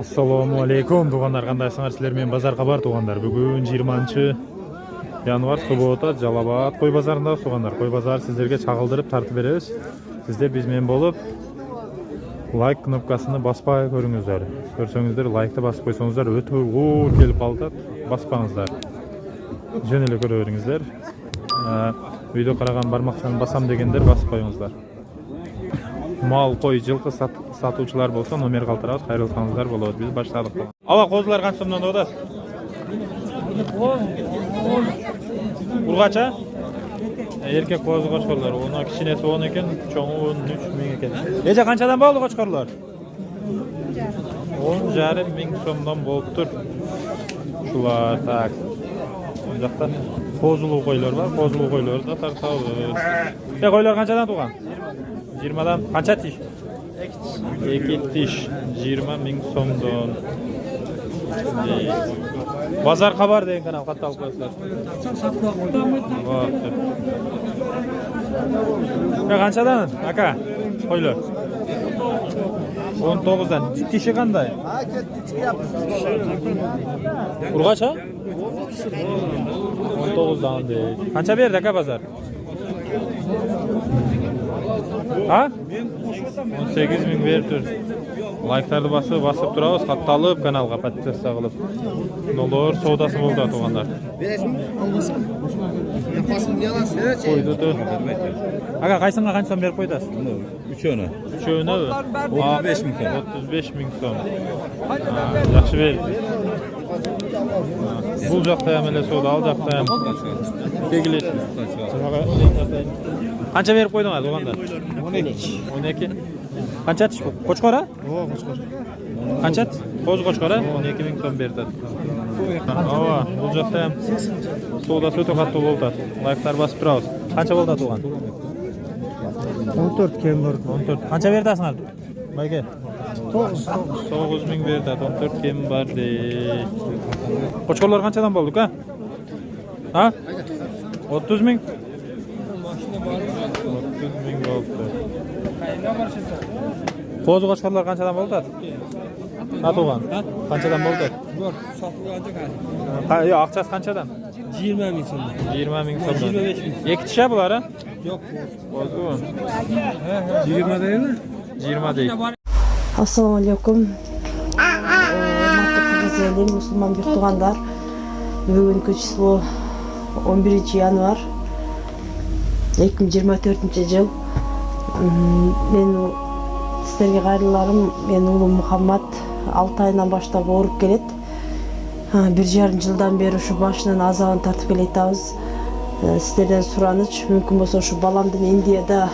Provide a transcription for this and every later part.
Assalamu alaikum туғандар, қандайсыңар сілермен базар қабар туғандар. Бүгін 20 январ суббота Жалабат қой базарында туғандар. Қой базар сіздерге чағылдырып тартып береміз. Сіздер бізмен болып лайк кнопкасыны баспай көріңіздер. Көрсеңіздер лайкты басып қойсаңыздар өте ой келіп қалды. Баспаңыздар. Жөн эле көрө беріңіздер. Үйде қараған бармақшаны басам дегендер басып қойыңыздар. Мал, қой, жылқы сатушылар болса номер қалтырабыз, қайрылсаңыздар болады. Біз баштадық. Ава қозылар қанша сомнан одасыз? Урғача? Еркек қозы қошқарлар. Оны кішінесі 10 екен, чоңы 13 мың екен. Ece қаншадан болды қошқарлар? 10,5 мың сомнан болып тұр. Шулар, так. Бұл жақта қозылу қойлар бар. Қозылу қойлар да тартабыз. Қойлар қаншадан туған? 20'dan қанша тиш? 2 тиш 20 мың сомдон. Базар қабар деген канал қатты алып қойсыздар. Қаншадан ака қойлар? 19'dan. Тиші қандай? Урғаша? 19'dan дейді. Қанша берді ака базар? Ha? 18 мың беріп тұр. Лайктарды басып тұрауыз, қатталып, каналға подписаться сағылып. Нолор соудасы болды атуғандар. Қойды тұр. Аға, қайсыңға қанша сом беріп қойдасыз? Üçöne. Üçöne mi? 35 мың сом. 35 мың сом. Жақшы берді. Бұл жақта әмелі соуда, ал жақта әмелі. Кегілет. Қанша беріп қойдың аз оғанда? 12. Қанша тіш бұл? Қошқора? О, қошқор. Қанша тіш? Қоз қошқора? 12 мың сом берді. Ава, бұл жақта әм соуда сөті қатты болды. Лайктар басып тұрауыз. Қанша болды атуған? 14 кем бар. 14. Қанша берді асыңар? Байке? 9 мың берді. 14 кем бар dey. Қошқорлар қаншадан болды ка? 30 мың? 30 мың болды. Қозы қошқарлар қаншадан болды? Атуған? Қаншадан болды? Ақшасы қаншадан? 20 мың сом. 20 мың сомдан. Екі тіша бұлар? Жоқ. Қозы 20 değil mi? 20 дейді. Assalamu alaikum. Müslüman bir tuğanlar. Bugünkü çislo 11 yanvar 2024 yıl. Men sizlerge gayrılarım, men ulum Muhammed 6 ayından başlap oğurup kelet. 1,5 жылдан beri şu başından azağın tartıp keletabız. Sizlerden suranıç, mümkün bolsa şu balamdın Indiyada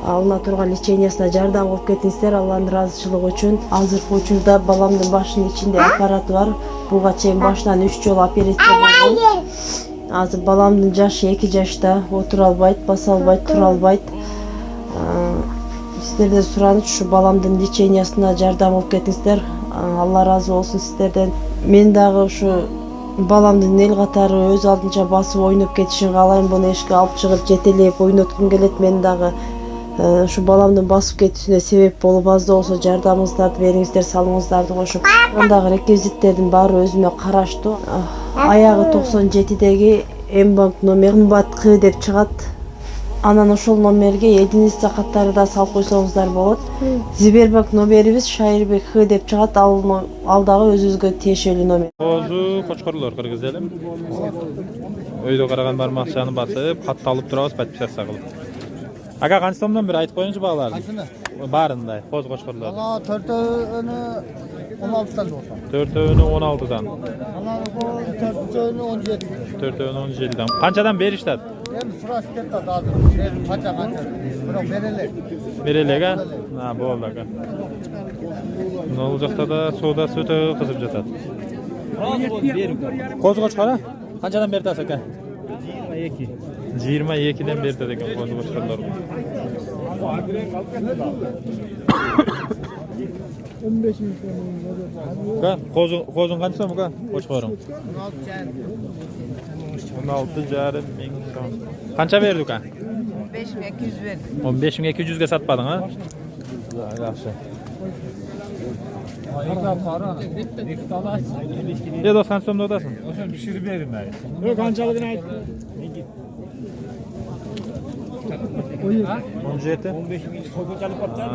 alına turgan лечениясына жардам кылып кетиңиздер, Алланын ыраазычылыгы үчүн. Азыркы учурда баламдын башынын ичинде аппараты бар. Буга чейин башынан 3 жолу операция болгон. Азыр баламдын жашы 2 жашта, отура албайт, баса албайт, тура албайт. Сиздерден сураныч, ушу баламдын лечениясына жардам кылып кетиңиздер. Алла ыраазы болсун сиздерден. Мен дагы ушу баламдын эл катары өз алдынча басып ойноп кетишин каалайм. Буну эшикке алып чыгып жетелеп ойноткум келет. Мен дагы şu balamdын басып кетүүсүнө себеп болуп аз да болсо жардамыңыздарды бериңиздер, салымыңыздарды кошуп. Ондагы реквизиттердин баары өзүмө караштуу. Аягы 97деги М-банк номерин бат К деп чыгат. Анан ошол номерге единица каттары да салып койсоңуздар болот. Сбербанк номерибиз Шайырбек Х деп чыгат. Ал дагы өзүбүзгө тиешелүү номер. Қозы қошқорлар кыргыз элем. Өйдө караган бармакчаны басып, катталып турабыз, подписаться кылып. Ага, қанша сомдан бері айтып қойыңызшы бағаларды? Барындай, қоз қошқырлар. Ана 4-өөнү 16'dan olsa. 4-өөнү 16'dan. Ана 4-өөнү 17. 4-өөнү 17'dan. Қаншадан бериштат? Hem sırası ketті azır. Kaça. Bırak berelek. Берелек, а? Болды, ака. Ол жақта да сода сөті қызып жатады. Қоз қошқара? Қаншадан берді аса, ака? 22'den berdi ekan qo'zi qo'shqanlar. 15 мың сом. Qo'zing qancha so'm aka? Qo'shqoring. 16,5 ming so'm. Qancha berdi aka? 15.200 verdim. 15.200 ga satmading ha? Yaxshi. Ya dost qancha so'mda o'tasan? O'sha pishirib bermaydi. Yok qanchaligini ayt. 17. 15 ming qo'yib qopsan.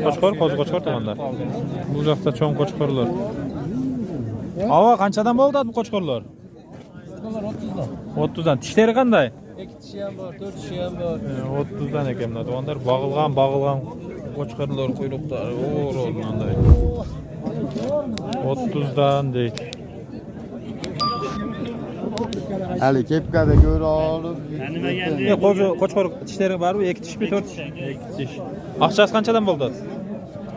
Qo'chqor, qo'zi-qo'chqor tomonda. Bu yoqda cho'ng qo'chqorlar. Ava qanchadan bo'ldi bu qo'chqorlar? Ular 30 dan. 30 dan. Tishlari qanday? 2 tishi ham bor, 4 tishi ham bor. 30 dan ekan bu tomonlar. Bag'ilgan qo'chqorlar quyruqlar. O'rolganday. 30 dan deydi. Ali kepkada ko'ra olib. Ya qo'chqor tishlari bormi? 2 tishmi, 4 tish? 2 tish. Aqchasi qanchadan bo'ldi?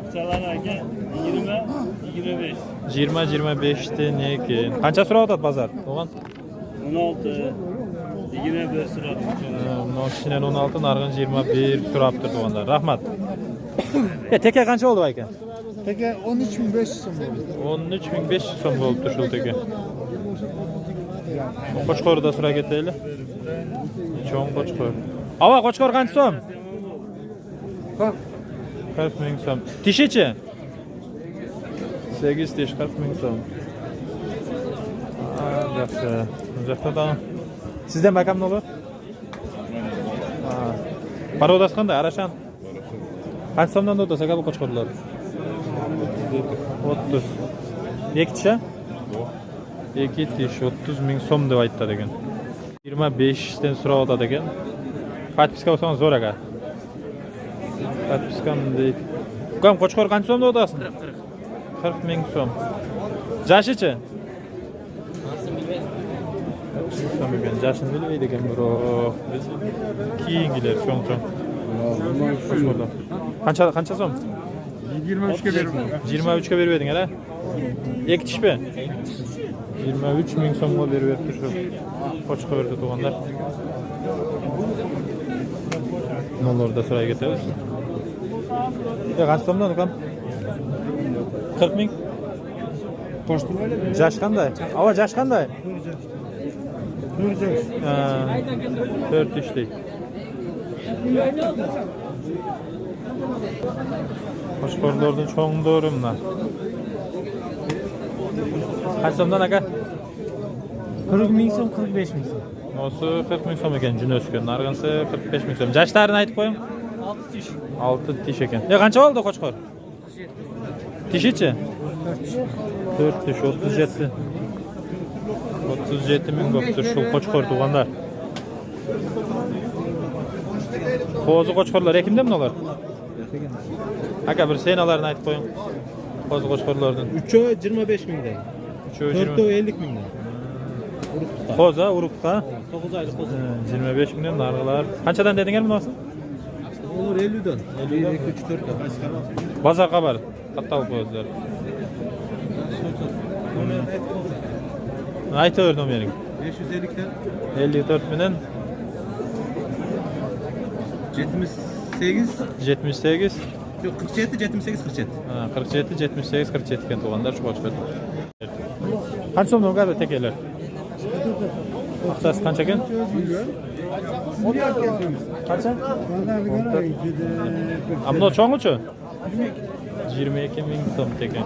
Aqchalari aka 20 25. 20-25 dan ekan. Qancha so'rayotadi bozor? O'g'an 16 21 so'rab. Nokichdan 16, narg'in 21 so'rab turdi o'g'anlar. Rahmat. Ya teka qancha bo'ldi aka? Peki 13.500 so'm bo'ldi. 13.500 so'm bo'libdi shu teka. Qo'chqorda so'ra ketaylik. Cho'ng qo'chqor. Ava qo'chqor qancha so'm? 40 ming so'm. Tishichi? 8 tish 40 ming so'm. Yaxshi. Muzaffar sizdan makam nima bor? Parodasi qanday? Arashan. Qancha so'mdan o'tasa aka bu qo'chqorlar? 30. Yakcha? 2 tish 30 ming so'm deb aytdi ekan. 25 dan so'rayotadi ekan. Patpiska olsangiz zo'r aka. Patpiskam deydi. Ukam qo'chqor qancha so'mda o'tasin? 40 ming so'm. Jashichi? Jashin bilmaydi ekan biroq. Biz keyingilar cho'ng-cho'ng. Qancha so'm? 23 ga berib. 23 ga berib eding, ha? 2 tishmi? 23 ming so'mga berib beribdi shu. Qo'chqorda to'g'onlar. Nollarda so'ray ketamiz. Qancha so'mdan ukam? 40 ming. Qo'shtirmaydi. Jash qanday? Ava jash qanday? 4 tishlik. Qo'chqorlardan cho'ng do'rimlar. Qancha so'mdan aka? 40 ming so'm, 45 ming so'm. Nosi 40 ming so'm ekan, juni o'sgan. Narg'insi 45 ming so'm. Jashlarini aytib qo'ying. 6 tish. 6 tish ekan. Ya qancha oldi qo'chqor? Tishichi? 4 tish 37. 37 ming bo'pti shu qo'chqor tug'anlar. Qo'zi qo'chqorlar kimda bular? Aka bir senalarni aytib qo'ying. Qo'zi qo'chqorlardan. 3 oy 25 mingdan. 4 oy 50 mingdan. Qo'za, urug'qa 9 oylik qo'zi. 25 mingdan narxlar. Qanchadan dedingiz bunisi? Ular 50 dan. 50 2 4 dan. Bozor xabar. Qattal qo'zlar. Aytaverdim bering. 550 dan 54 mingdan 78 78 yo'q 47 78 47. 47 78 47 ekan to'g'onlar shu boshqa. Qancha so'm o'g'adi tekelar? Aqchasi qancha ekan? Qancha? Ammo cho'ng'ichi? 22 ming so'm ekan.